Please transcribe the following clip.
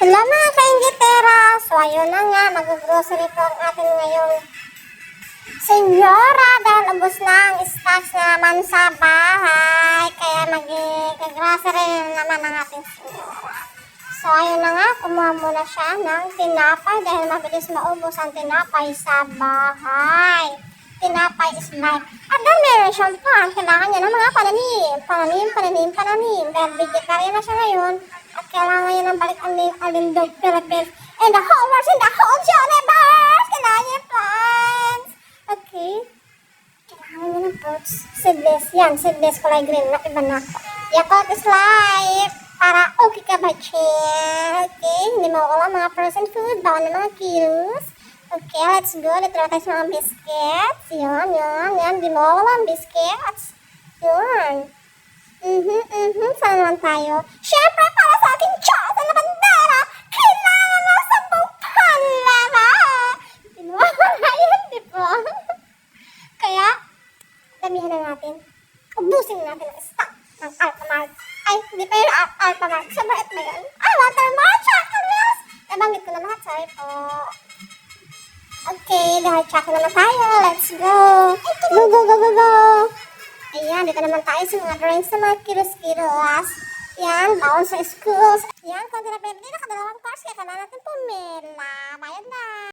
Hello mga kaingitera! So ayun na nga, mag-grocery po ang atin ngayong senyora dahil ubos na ang stocks naman sa bahay. Kaya mag-grocery na naman ang ating senyora. So ayun na nga, kumuha muna siya ng tinapay dahil mabilis maubos ang tinapay sa bahay. Tinapay is life. At then meron siyang pan, kailangan niya ng mga pananim. Dahil vegetarian na siya ngayon. At kailangan niya ng balik ang Alindog Philippines and the whole world in the whole universe. Kailangan niya plants. Okay. Kailangan niya ng fruits. Seedless. Yan, seedless kulay green. Nakiba na ako. Yakult is life. Para okay ka ba, chill? Okay, hindi mo wala mga frozen food. Bawal na mga kilos. Okay, let's go. Dito na tayo sa mga biscuits. Yan. Hindi mo wala ang biscuits. Yan. Saan naman tayo? Siyempre, para sa ating Diyos na bandera, kailangan na sa pala. Pinuwala yun, di ba? Kaya, damihan na natin. Ubusin natin ang stock ng Alphamart. Ay, hindi pa yun Alphamart. Sa Bait ba yun? Ay, Watermart, Chocolate. Nabanggit ko na lahat. Sorry po. Okay, dahil chocolate naman tayo. Let's go. Go. Ayan, dito naman tayo sa mga drawings sa mga kilos-kilos. Yan, bawal sa schools. Yan, konti na pwede. Nakadalawang course, kaya kailangan natin pumila. Bayad na.